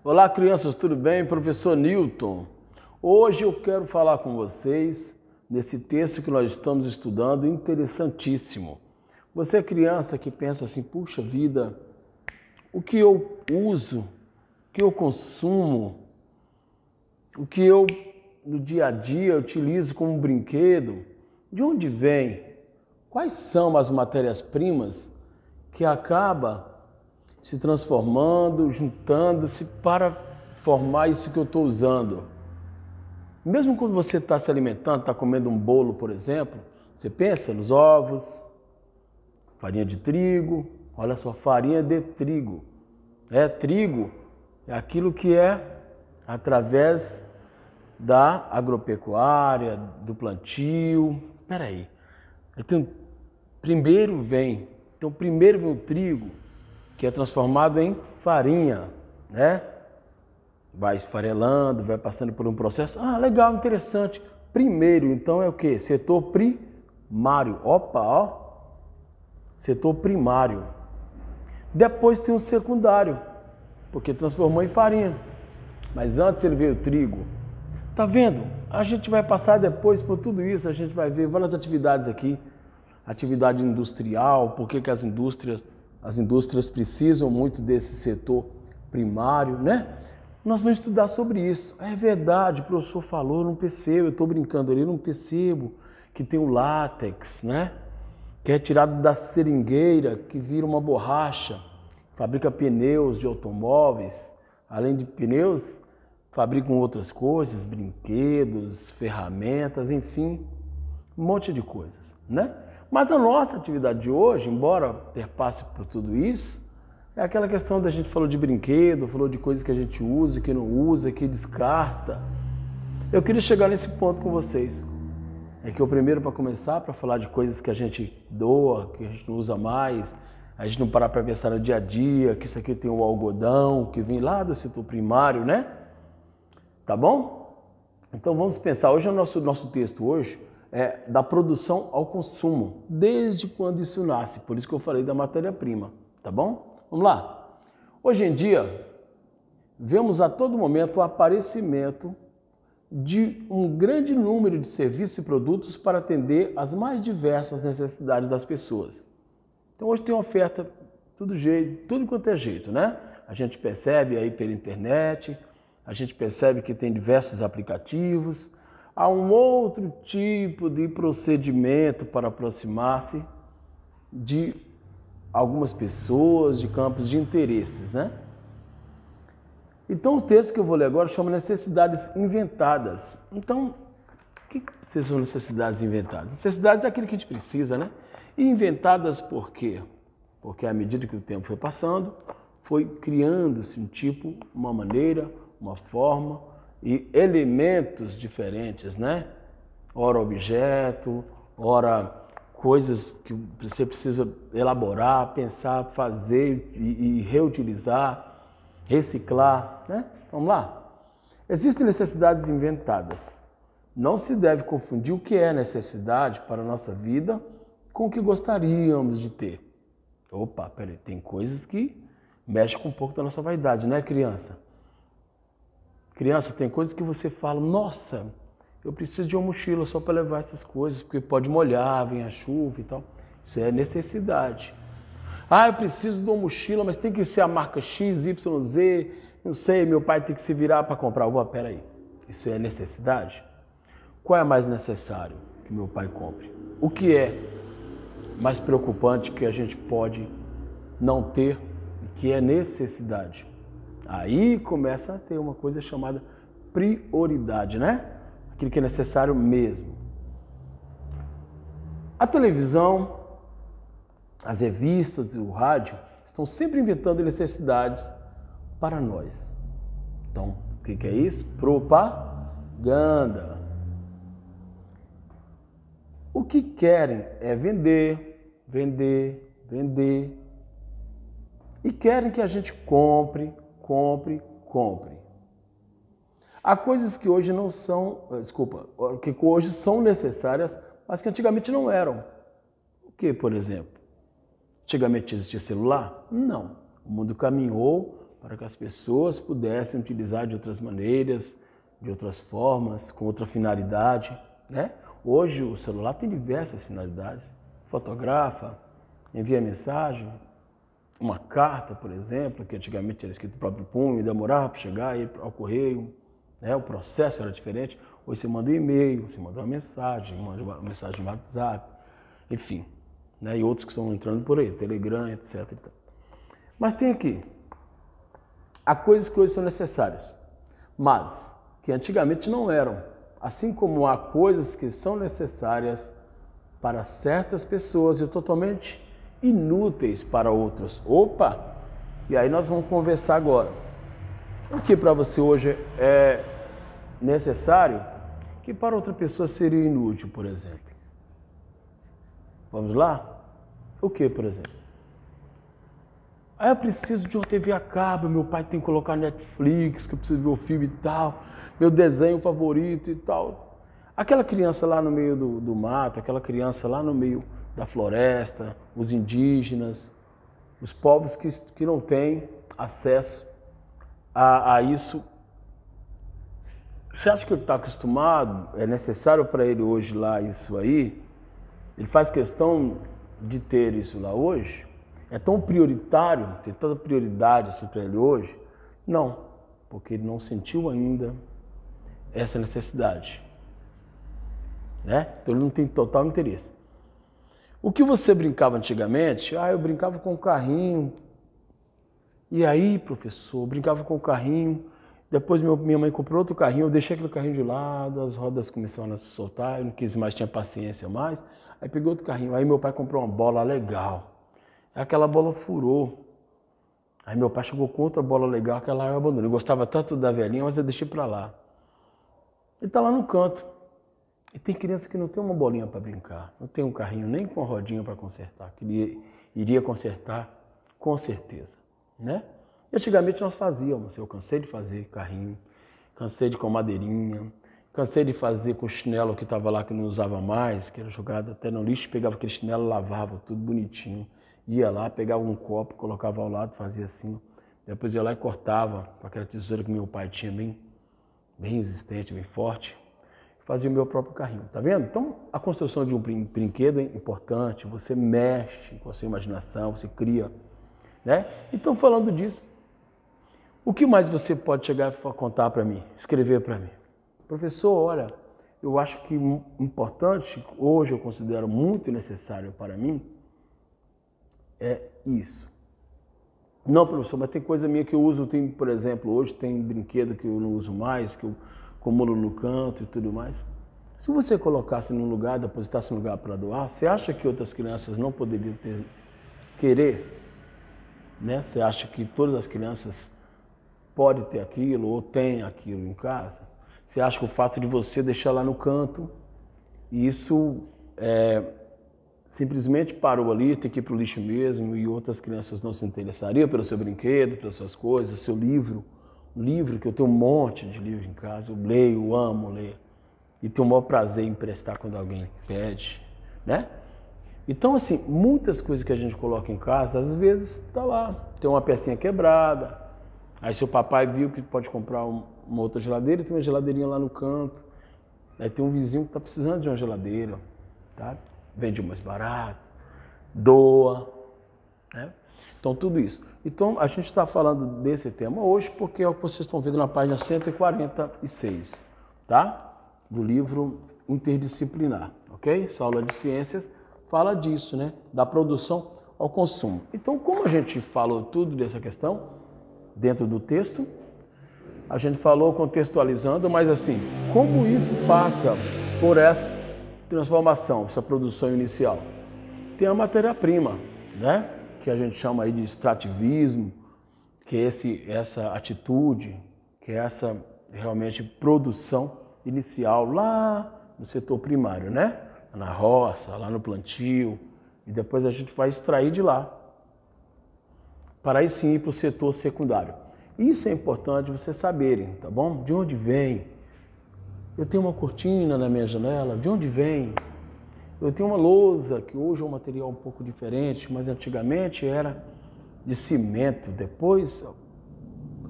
Olá, crianças, tudo bem? Professor Newton. Hoje eu quero falar com vocês nesse texto que nós estamos estudando, interessantíssimo. Você é criança que pensa assim, puxa vida, o que eu uso, o que eu consumo, o que eu no dia a dia utilizo como brinquedo, de onde vem? Quais são as matérias-primas que acabam se transformando, juntando-se para formar isso que eu estou usando? Mesmo quando você está se alimentando, está comendo um bolo, por exemplo, você pensa nos ovos, farinha de trigo, olha só, farinha de trigo. Trigo é aquilo que é através da agropecuária, do plantio. Espera aí, primeiro vem o trigo, que é transformado em farinha, né? Vai esfarelando, vai passando por um processo. Ah, legal, interessante. Primeiro, então, é o quê? Setor primário. Opa, ó. Setor primário. Depois tem o secundário, porque transformou em farinha. Mas antes ele veio o trigo. Tá vendo? A gente vai passar depois por tudo isso, a gente vai ver várias atividades aqui. Atividade industrial, por que as indústrias precisam muito desse setor primário, né? Nós vamos estudar sobre isso. É verdade, o professor falou, eu não percebo, eu estou brincando ali, eu não percebo que tem o látex, né? Que é tirado da seringueira, que vira uma borracha, fabrica pneus de automóveis. Além de pneus, fabricam outras coisas, brinquedos, ferramentas, enfim, um monte de coisas, né? Mas a nossa atividade de hoje, embora perpasse por tudo isso, é aquela questão da gente falou de brinquedo, falou de coisas que a gente usa, que não usa, que descarta. Eu queria chegar nesse ponto com vocês. É que eu primeiro, para começar, para falar de coisas que a gente doa, que a gente não usa mais, a gente não parar para pensar no dia a dia, que isso aqui tem o algodão, que vem lá do setor primário, né? Tá bom? Então vamos pensar, hoje o nosso texto hoje é da produção ao consumo, desde quando isso nasce, por isso que eu falei da matéria-prima, tá bom? Vamos lá. Hoje em dia, vemos a todo momento o aparecimento de um grande número de serviços e produtos para atender as mais diversas necessidades das pessoas. Então hoje tem oferta tudo quanto é jeito, né? A gente percebe aí pela internet, a gente percebe que tem diversos aplicativos, há um outro tipo de procedimento para aproximar-se de algumas pessoas, de campos de interesses, né? Então, o texto que eu vou ler agora chama necessidades inventadas. Então, o que são necessidades inventadas? Necessidades é aquilo que a gente precisa, né? E inventadas por quê? Porque à medida que o tempo foi passando, foi criando-se uma maneira, uma forma e elementos diferentes, né? Ora objeto, ora coisas que você precisa elaborar, pensar, fazer e reutilizar, reciclar, né? Vamos lá? Existem necessidades inventadas. Não se deve confundir o que é necessidade para a nossa vida com o que gostaríamos de ter. Opa, peraí, tem coisas que mexem com um pouco da nossa vaidade, né, criança? Criança, tem coisas que você fala, nossa, eu preciso de uma mochila só para levar essas coisas, porque pode molhar, vem a chuva e tal. Isso é necessidade. Ah, eu preciso de uma mochila, mas tem que ser a marca X, Y, Z, não sei, meu pai tem que se virar para comprar. Opa, peraí, isso é necessidade? Qual é mais necessário que meu pai compre? O que é mais preocupante que a gente pode não ter e que é necessidade? Aí começa a ter uma coisa chamada prioridade, né? Aquilo que é necessário mesmo. A televisão, as revistas e o rádio estão sempre inventando necessidades para nós. Então, o que é isso? Propaganda. O que querem é vender, vender, vender. E querem que a gente compre, compre, compre. Há coisas que hoje não são, que hoje são necessárias, mas que antigamente não eram. O que, por exemplo? Antigamente existia celular? Não. O mundo caminhou para que as pessoas pudessem utilizar de outras maneiras, de outras formas, com outra finalidade, né? Hoje o celular tem diversas finalidades. Fotografa, envia mensagem, uma carta, por exemplo, que antigamente era escrito no próprio punho e demorava para chegar, ir ao correio, né? O processo era diferente. Hoje você manda um e-mail, você manda uma mensagem no WhatsApp, enfim, né? E outros que estão entrando por aí, Telegram, etc. Mas tem aqui, há coisas que hoje são necessárias, mas que antigamente não eram. Assim como há coisas que são necessárias para certas pessoas e totalmente inúteis para outras. Opa! E aí nós vamos conversar agora. O que para você hoje é necessário que para outra pessoa seria inútil, por exemplo? Vamos lá? O que, por exemplo? Ah, eu preciso de uma TV a cabo, meu pai tem que colocar Netflix, que eu preciso ver o filme e tal, meu desenho favorito e tal. Aquela criança lá no meio do mato, aquela criança lá no meio da floresta, os indígenas, os povos que não têm acesso a isso. Você acha que ele está acostumado? É necessário para ele hoje lá isso aí? Ele faz questão de ter isso lá hoje? É tão prioritário, tem tanta prioridade assim para ele hoje? Não, porque ele não sentiu ainda essa necessidade, né? Então ele não tem total interesse. O que você brincava antigamente? Ah, eu brincava com o carrinho. E aí, professor, eu brincava com o carrinho. Depois minha mãe comprou outro carrinho, eu deixei aquele carrinho de lado, as rodas começaram a se soltar, eu não quis mais, tinha paciência mais. Aí peguei outro carrinho, aí meu pai comprou uma bola legal. Aquela bola furou. Aí meu pai chegou com outra bola legal, aquela eu abandonei. Eu gostava tanto da velhinha, mas eu deixei pra lá. Ele tá lá no canto. E tem criança que não tem uma bolinha para brincar, não tem um carrinho nem com a rodinha para consertar, que ele iria consertar com certeza, né? E antigamente nós fazíamos, eu cansei de fazer carrinho, cansei de com madeirinha, cansei de fazer com chinelo que estava lá que não usava mais, que era jogado até no lixo, pegava aquele chinelo, lavava tudo bonitinho, ia lá, pegava um copo, colocava ao lado, fazia assim, depois ia lá e cortava com aquela tesoura que meu pai tinha bem resistente, bem forte, fazia o meu próprio carrinho, tá vendo? Então, a construção de um brinquedo é importante, você mexe com a sua imaginação, você cria, né? Então, falando disso, o que mais você pode chegar e contar para mim, escrever para mim? Professor, olha, eu acho que importante, hoje eu considero muito necessário para mim, é isso. Não, professor, mas tem coisa minha que eu uso, tem, por exemplo, hoje tem brinquedo que eu não uso mais, que eu acumulo no canto e tudo mais. Se você colocasse num lugar, depositasse num lugar para doar, você acha que outras crianças não poderiam querer? Né? Você acha que todas as crianças podem ter aquilo ou têm aquilo em casa? Você acha que o fato de você deixar lá no canto, isso simplesmente parou ali, tem que ir para o lixo mesmo e outras crianças não se interessariam pelo seu brinquedo, pelas suas coisas, seu livro? Um livro, que eu tenho um monte de livro em casa, eu leio, eu amo ler. E tenho o maior prazer em emprestar quando alguém pede, né? Então, assim, muitas coisas que a gente coloca em casa, às vezes está lá, tem uma pecinha quebrada, aí seu papai viu que pode comprar uma outra geladeira, tem uma geladeirinha lá no canto, aí tem um vizinho que está precisando de uma geladeira, tá? Vende mais barato, doa, né? Então, tudo isso. Então, a gente está falando desse tema hoje porque é o que vocês estão vendo na página 146, tá? Do livro Interdisciplinar, ok? Essa aula de ciências fala disso, né? Da produção ao consumo. Então, como a gente falou tudo dessa questão dentro do texto, a gente falou contextualizando, mas assim, como isso passa por essa transformação, essa produção inicial? Tem a matéria-prima, né? Que a gente chama aí de extrativismo, que é essa atitude, que é essa realmente produção inicial lá no setor primário, né? Na roça, lá no plantio, e depois a gente vai extrair de lá, para aí sim ir para o setor secundário. Isso é importante vocês saberem, tá bom? De onde vem? Eu tenho uma cortina na minha janela, de onde vem? Eu tenho uma lousa, que hoje é um material um pouco diferente, mas antigamente era de cimento, depois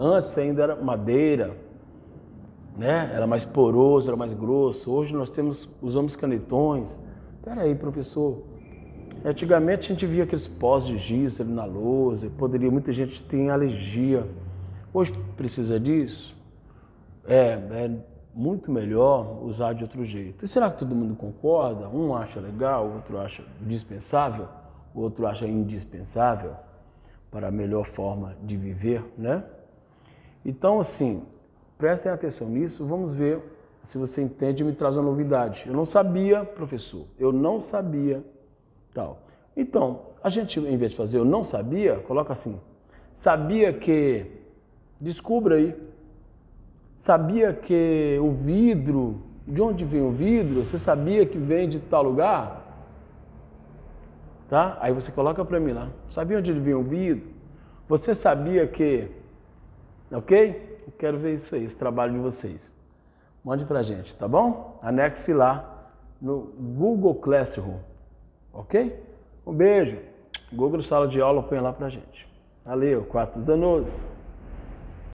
Antes ainda era madeira, né? Era mais poroso, era mais grosso. Hoje nós usamos canetões. Espera aí, professor. Antigamente a gente via aqueles pós de giz ali na lousa. Muita gente tem alergia. Hoje precisa disso? É muito melhor usar de outro jeito. E será que todo mundo concorda? Um acha legal, o outro acha dispensável, o outro acha indispensável para a melhor forma de viver, né? Então, assim, prestem atenção nisso, vamos ver se você entende e me traz uma novidade. Eu não sabia, professor, eu não sabia, tal. Então, a gente, em vez de fazer eu não sabia, coloca assim, sabia que, descubra aí, sabia que o vidro, de onde vem o vidro, você sabia que vem de tal lugar? Tá? Aí você coloca para mim lá, sabia onde vem o vidro? Você sabia que, ok? Eu quero ver isso aí, esse trabalho de vocês. Mande pra gente, tá bom? Anexe lá no Google Classroom, ok? Um beijo. Google Sala de Aula, põe lá pra gente. Valeu, 4 anos.